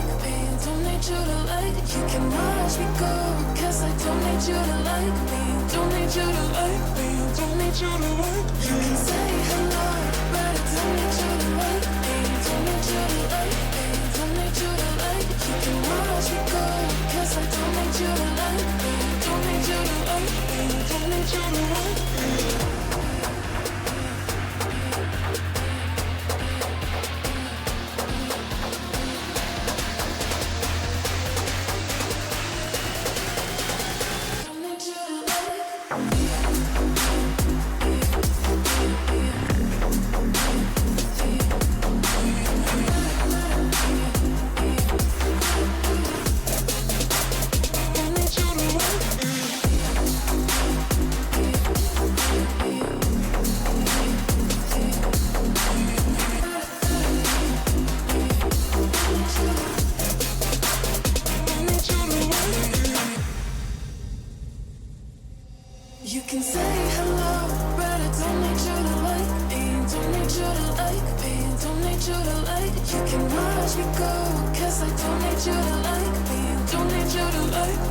like me, don't need you to like. You can watch me go, 'cause I don't need you to like me, don't need you to like me, don't need you to like. You can say hello, but I don't need you to like me, don't need you to like me, don't need you to like. You can watch me go, 'cause I don't need you to like me, don't need you to like me, don't need you to like me. You can say hello, but I don't need you to like me, don't need you to like me, don't need you to like. You can watch me go, 'cause I don't need you to like me, don't need you to like.